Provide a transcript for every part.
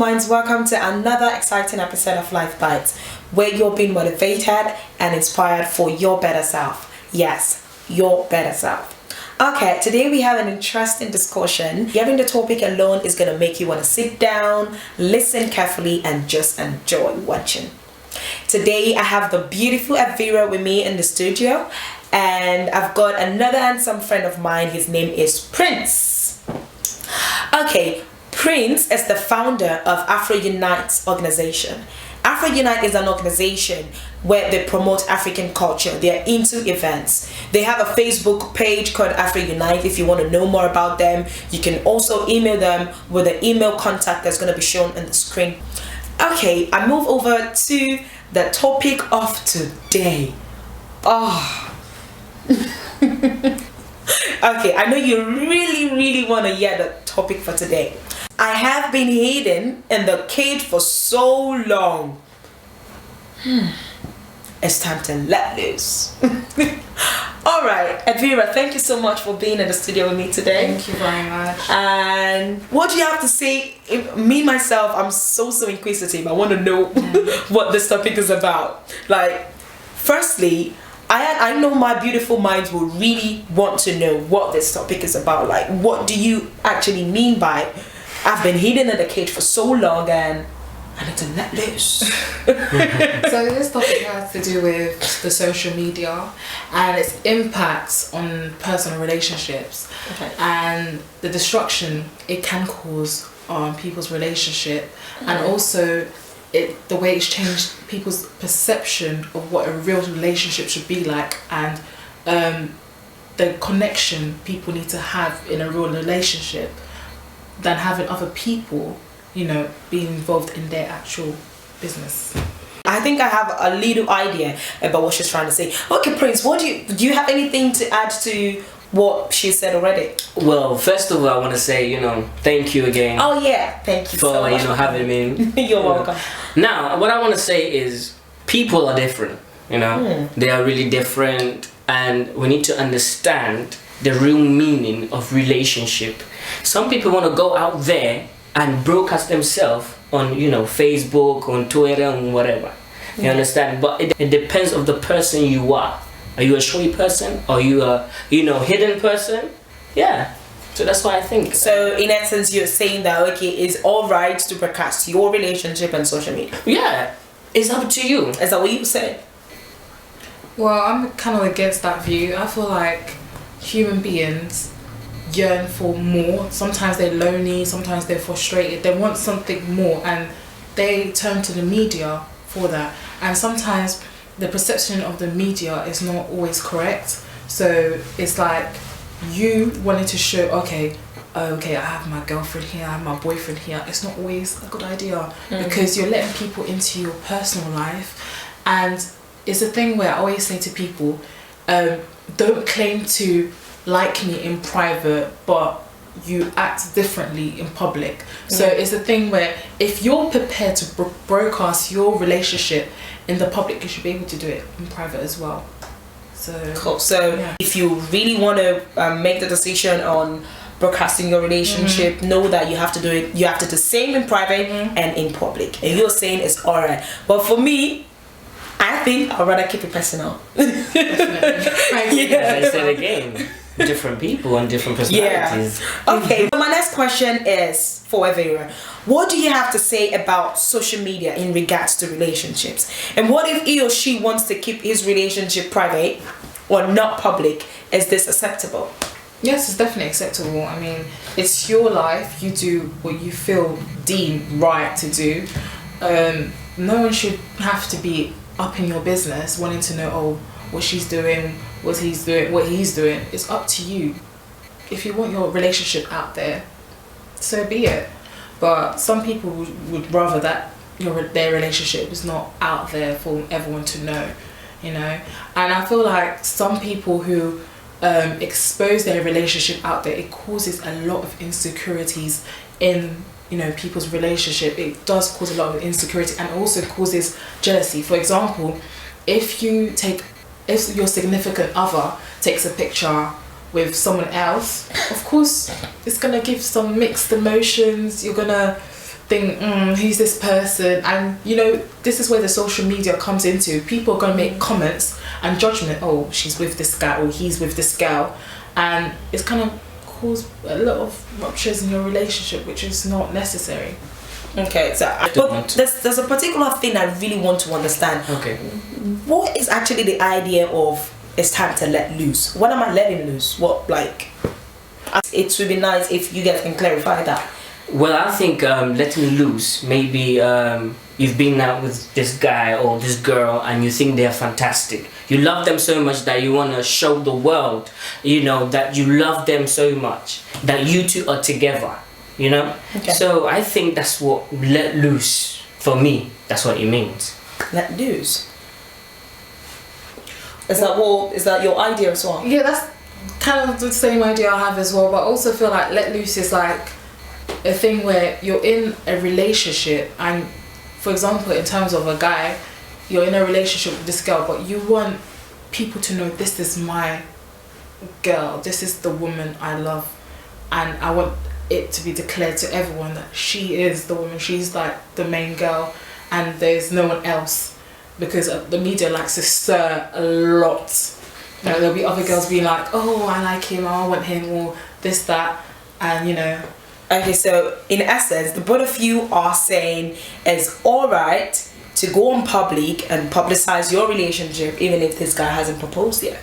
minds, welcome to another exciting episode of Life Bites, where you're being motivated and inspired for your better self. Yes, your better self. Okay, today we have an interesting discussion. Hearing the topic alone is going to make you want to sit down, listen carefully, and just enjoy watching. Today I have the beautiful Elvira with me in the studio, and I've got another handsome friend of mine. His name is Prince. Okay, Prince is the founder of Afro Unite organization. Afro Unite is an organization where they promote African culture. They are into events. They have a Facebook page called Afro Unite. If you want to know more about them, you can also email them with the email contact that's going to be shown on the screen. Okay, I move over to the topic of today. Okay, I know you really want to hear the topic for today. I have been hidden in the cage for so long. It's time to let loose. Alright, Elvira, thank you so much for being in the studio with me today. Thank you very much. And what do you have to say? Me, myself, I'm so inquisitive. I want to know what this topic is about. Like, firstly, I know my beautiful minds will really want to know what this topic is about. Like, what do you actually mean by I've been hidden in the cage for so long and I need to let loose? So this topic has to do with the social media and its impacts on personal relationships, and the destruction it can cause on people's relationship, and also the way it's changed people's perception of what a real relationship should be like, and the connection people need to have in a real relationship than having other people, you know, being involved in their actual business. I think I have a little idea about what she's trying to say. Okay, Prince, what do you have anything to add to what she said already? Well, first of all, I want to say, thank you again. Oh yeah, thank you for so much having me. You're welcome. Now, what I want to say is people are different. They are really different, and we need to understand the real meaning of relationship. Some people want to go out there and broadcast themselves on Facebook, on Twitter, and whatever. You understand? But it depends on the person you are. Are you a showy person? Are you a hidden person? Yeah. So that's what I think. So in essence, you're saying that it's all right to broadcast your relationship on social media. Yeah, it's up to you. Is that what you said? Well, I'm kind of against that view. I feel like human beings yearn for more. Sometimes they're lonely, sometimes they're frustrated, they want something more, and they turn to the media for that. And sometimes the perception of the media is not always correct. So it's like you wanted to show, okay, I have my girlfriend here, I have my boyfriend here. It's not always a good idea, because you're letting people into your personal life. And it's a thing where I always say to people, don't claim to like me in private, but you act differently in public. So it's a thing where if you're prepared to broadcast your relationship in the public, you should be able to do it in private as well. So cool. So if you really want to make the decision on broadcasting your relationship, know that you have to do it. You have to do the same in private and in public. And you're saying it's alright. But for me, I think I'd rather keep it personal. I said again, different people and different personalities. Yeah. Okay, so my next question is for Elvira. What do you have to say about social media in regards to relationships? And what if he or she wants to keep his relationship private or not public? Is this acceptable? Yes, it's definitely acceptable. I mean, it's your life. You do what you feel deemed right to do. No one should have to be up in your business wanting to know what she's doing, what he's doing. It's up to you. If you want your relationship out there, so be it. But some people would rather that their relationship is not out there for everyone to know, And I feel like some people who expose their relationship out there, it causes a lot of insecurities in people's relationship. It does cause a lot of insecurity, and also causes jealousy. For example, if your significant other takes a picture with someone else, of course it's gonna give some mixed emotions. You're gonna think, who's this person? And you know, this is where the social media comes into. People are gonna make comments and judgment. Oh, she's with this guy, or he's with this girl, and it's kind of cause a lot of ruptures in your relationship, which is not necessary. Okay, so but there's a particular thing I really want to understand. Okay. What is actually the idea of it's time to let loose? What am I letting loose? What, like, it would be nice if you guys can clarify that. Well, I think letting loose, maybe you've been out with this guy or this girl and you think they're fantastic. You love them so much that you want to show the world, you know, that you love them so much, that you two are together, you know? Okay. So I think that's what let loose, for me, that's what it means. Let loose. Is that your idea as well? Yeah, that's kind of the same idea I have as well, but I also feel like let loose is like a thing where you're in a relationship, and for example, in terms of a guy, you're in a relationship with this girl, but you want people to know this is my girl, this is the woman I love, and I want it to be declared to everyone that she is the woman, she's like the main girl, and there's no one else, because the media likes to stir a lot. You know, there'll be other girls being like, oh, I like him, I want him, or this, that, and you know. Okay, so in essence, the both of you are saying it's alright to go on public and publicize your relationship even if this guy hasn't proposed yet.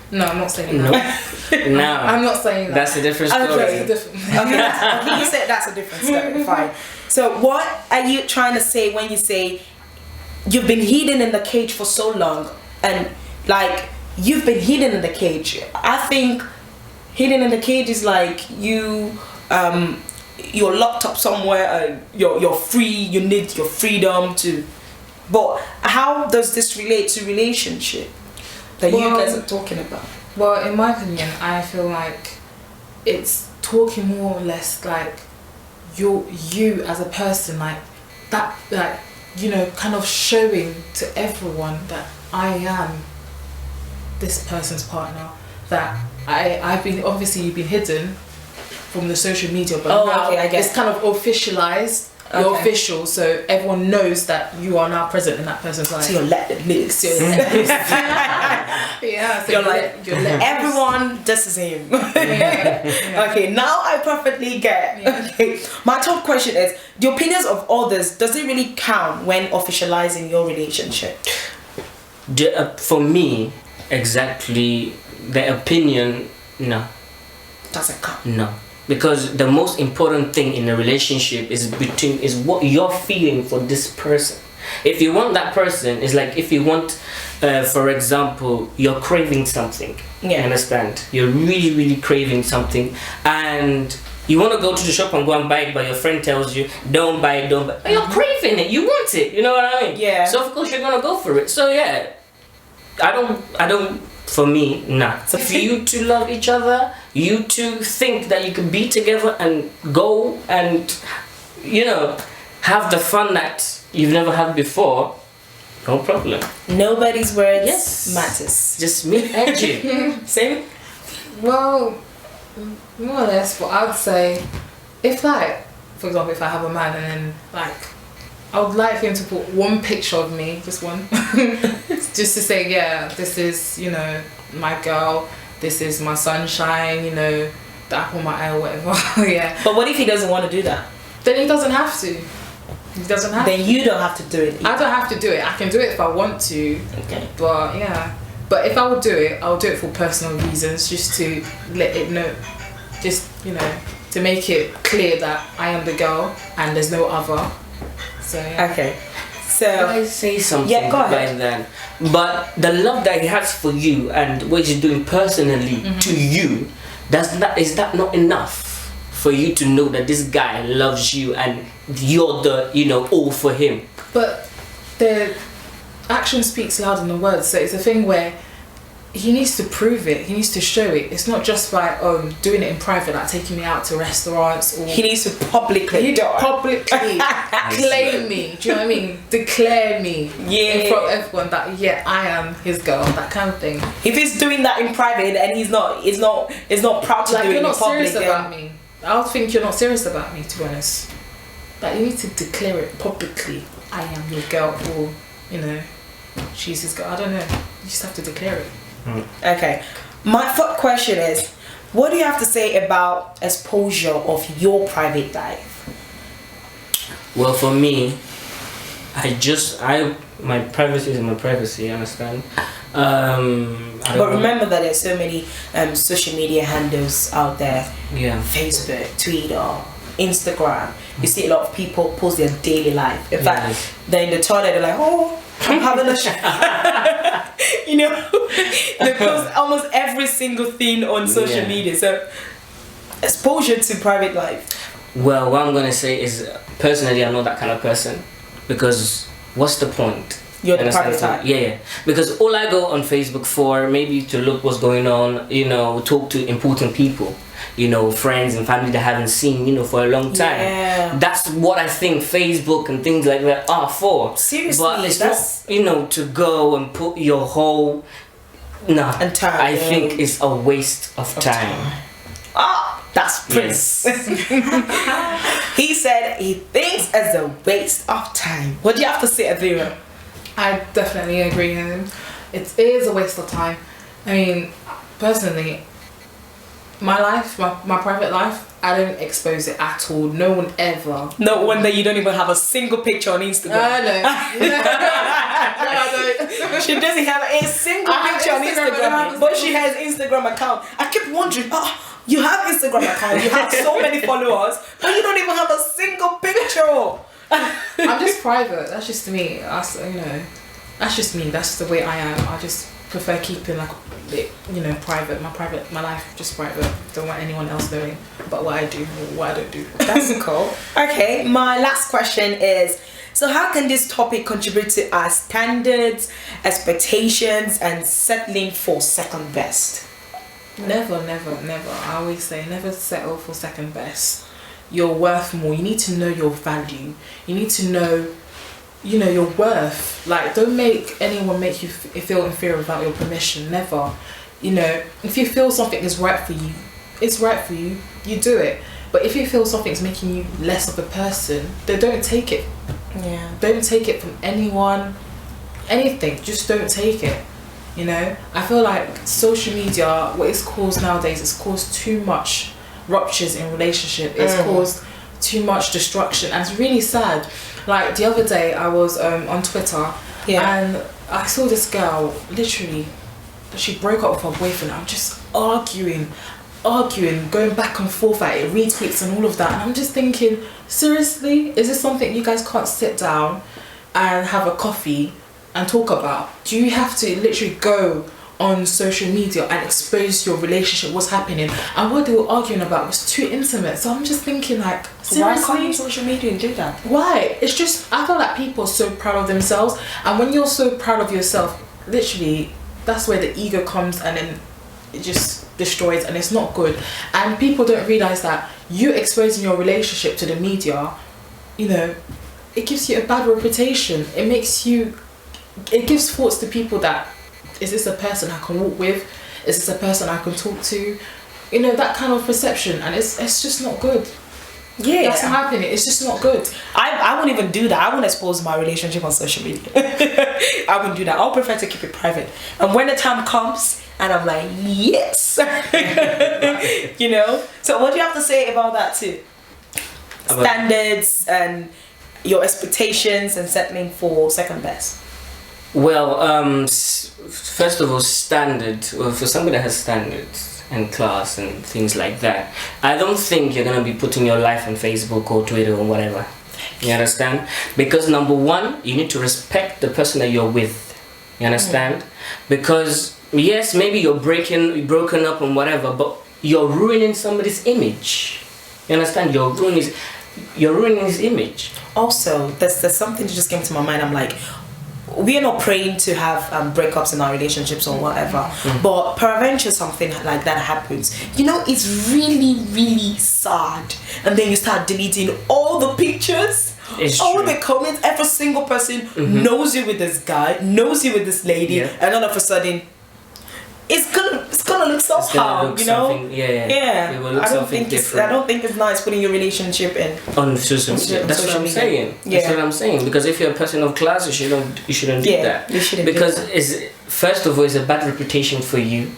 No, I'm not saying that. No. I'm not saying that. That's a different story. Okay, you said that's a different story. Fine. So what are you trying to say when you say you've been hidden in the cage for so long, and like you've been hidden in the cage? I think hidden in the cage is like you're locked up somewhere and you're free, you need your freedom to, but how does this relate to relationship that you guys are talking about? Well, in my opinion, I feel like it's talking more or less like you as a person, like that, like, you know, kind of showing to everyone that I am this person's partner, that I've been, obviously you've been hidden from the social media, but now okay, I guess it's kind of officialized. You're Okay. official, so everyone knows that you are now present in that person's life. So you're letting loose. Yeah, so You're like, you're let everyone, this is him. Yeah. Okay, now I perfectly get. Yeah. Okay, my top question is: the opinions of others, does it really count when officializing your relationship? For me, exactly, the opinion, no. Doesn't count. No. Because the most important thing in a relationship is what you're feeling for this person. If you want that person, it's like if you want, for example, you're craving something. Yeah. You understand? You're really, really craving something, and you want to go to the shop and go and buy it, but your friend tells you, don't buy it, don't buy it. But you're craving it, you want it, you know what I mean? Yeah. So of course you're gonna go for it. So yeah, I don't. For me, nah. So for you to love each other, you two think that you can be together and go and, you know, have the fun that you've never had before, no problem. Nobody's words Yes. matters. Just me and you. Same. Well, more or less, what I would say, if like, for example, if I have a man and then like, I would like him to put one picture of me, just one, just to say, yeah, this is, you know, my girl, this is my sunshine, you know, the apple of my eye or whatever. Yeah. But what if he doesn't want to do that? Then he doesn't have to. He doesn't have Then you don't have to do it. I don't have to do it. I can do it if I want to. Okay. But yeah. But if I would do it, I'll do it for personal reasons, just to let it know, just, you know, to make it clear that I am the girl and there's no other. So yeah. Okay. Can I So say something Yeah, go ahead. by then? But the love that he has for you and what he's doing personally to you, is that not enough for you to know that this guy loves you and you're the, you know, all for him? But the action speaks louder than words, so it's a thing where he needs to prove it, he needs to show it. It's not just by doing it in private, like taking me out to restaurants, or he needs to publicly do it. publicly claim me. Do you know what I mean? Declare me in front of everyone that yeah, I am his girl, that kind of thing. If he's doing that in private and he's not proud to Like do it you're in not public, serious about me. I would think you're not serious about me, to be honest. Like, you need to declare it publicly. I am your girl, or, you know, she's his girl. I don't know. You just have to declare it. Okay. My third question is, what do you have to say about exposure of your private life? Well, for me, my privacy is my privacy, you understand? But remember that there's so many social media handles out there. Yeah. Facebook, Twitter, Instagram. You see a lot of people post their daily life. In fact, they're in the toilet, they're like, oh, I'm having a shower. You know, they post almost every single thing on social media. So, exposure to private life. Well, what I'm gonna say is, personally, I'm not that kind of person, because what's the point? You're the private type. Yeah. Because all I go on Facebook for, maybe to look what's going on, you know, talk to important people, you know, friends and family that I haven't seen, you know, for a long time. Yeah. That's what I think Facebook and things like that are for. Seriously, but it's not, you know, to go and put your whole. No, I think it's a waste of time. Ah, that's Prince. Yes. He said he thinks it's a waste of time. What do you have to say, Elvira? I definitely agree with him. It is a waste of time. I mean, personally, my life, my private life, I don't expose it at all. No one ever. No wonder you don't even have a single picture on Instagram. No, I don't. She doesn't have a single picture on Instagram, but she has Instagram account. I keep wondering, you have Instagram account, you have so many followers, but you don't even have a single picture. I'm just private. That's just me. That's, you know, that's just me. That's the way I am. I just prefer keeping, like, you know, private. My life just private. Don't want anyone else knowing about what I do or what I don't do. That's cool. Okay, my last question is, so how can this topic contribute to our standards, expectations, and settling for second best? Never. I always say, never settle for second best. You're worth more. You need to know your value. You need to know, you know, your worth. Like, don't make anyone make you feel inferior without your permission. Never. You know, if you feel something is right for you, it's right for you. You do it. But if you feel something's making you less of a person, then don't take it. Yeah. Don't take it from anyone, anything. Just don't take it. You know, I feel like social media, what it's caused nowadays, it's caused too much ruptures in relationship. It's caused too much destruction, and it's really sad. Like, the other day I was on Twitter, and I saw this girl, literally, she broke up with her boyfriend. I'm just arguing, going back and forth at it, retweets and all of that, and I'm just thinking, seriously, is this something you guys can't sit down and have a coffee and talk about? Do you have to literally go on social media and expose your relationship, what's happening? And what they were arguing about was too intimate. So I'm just thinking, like, seriously? Why can't you social media and do that? Why? It's just, I feel like people are so proud of themselves, and when you're so proud of yourself, literally, that's where the ego comes, and then it just destroys, and it's not good. And people don't realize that you exposing your relationship to the media, you know, it gives you a bad reputation. It gives thoughts to people that, is this a person I can walk with? Is this a person I can talk to? You know, that kind of perception, and it's just not good. Yeah, that's not happening. It's just not good. I wouldn't even do that. I wouldn't expose my relationship on social media. I wouldn't do that. I'll prefer to keep it private. And when the time comes, and I'm like, yes, you know. So what do you have to say about that too? Standards and your expectations and settling for second best. Well, first of all, for somebody that has standards and class and things like that, I don't think you're gonna be putting your life on Facebook or Twitter or whatever. You understand? Because number one, you need to respect the person that you're with. You understand? Because yes, maybe you're broken up and whatever, but you're ruining somebody's image. You understand? You're ruining his image. Also, there's something that just came to my mind. I'm like, we are not praying to have breakups in our relationships or whatever, but peradventure something like that happens. You know, it's really, really sad. And then you start deleting all the pictures, all the comments. Every single person knows you with this guy, knows you with this lady, and all of a sudden, it's gonna look so It's gonna hard, look you know. something- yeah. Yeah. It will look I don't something think different. I don't think it's nice putting your relationship in. On social media. That's what I'm saying. That's what I'm saying. Because if you're a person of class, you shouldn't do that. You shouldn't. Because first of all, it's a bad reputation for you.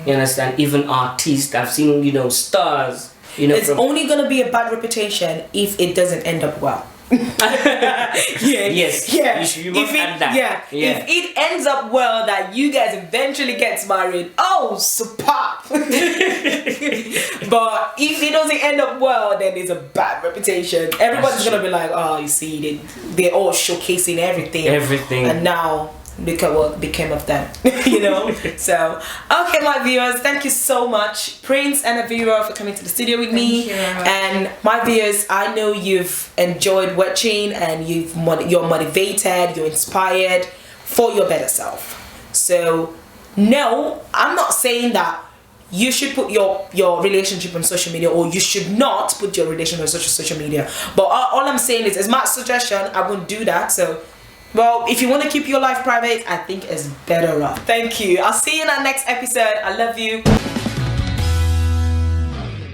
You understand? Even artists, I've seen, you know, stars. You know, it's only gonna be a bad reputation if it doesn't end up well. Yes. Yeah. You must add that. Yeah. If it ends up well that you guys eventually get married, oh, superb. But if it doesn't end up well, then it's a bad reputation. Everybody's gonna be like, oh, you see, they're all showcasing everything. And now look at what became of them. You know. So okay, my viewers, thank you so much, Prince and Elvira, for coming to the studio with me. And my viewers, I know you've enjoyed watching and you're motivated, you're inspired for your better self. So no, I'm not saying that you should put your relationship on social media, or you should not put your relationship on social media. But all I'm saying is, as my suggestion, I wouldn't do that. So well, if you want to keep your life private, I think it's better off. Thank you. I'll see you in our next episode. I love you.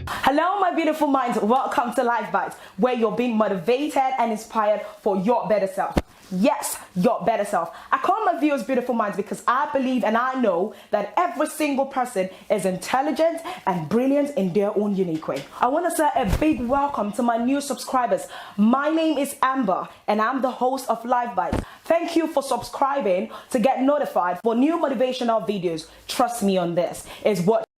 Hello, my beautiful minds. Welcome to LyfeBites, where you're being motivated and inspired for your better self. Yes, your better self. I call my viewers beautiful minds because I believe and I know that every single person is intelligent and brilliant in their own unique way. I want to say a big welcome to my new subscribers. My name is Amber and I'm the host of LyfeBites. Thank you for subscribing to get notified for new motivational videos. Trust me on this. It's what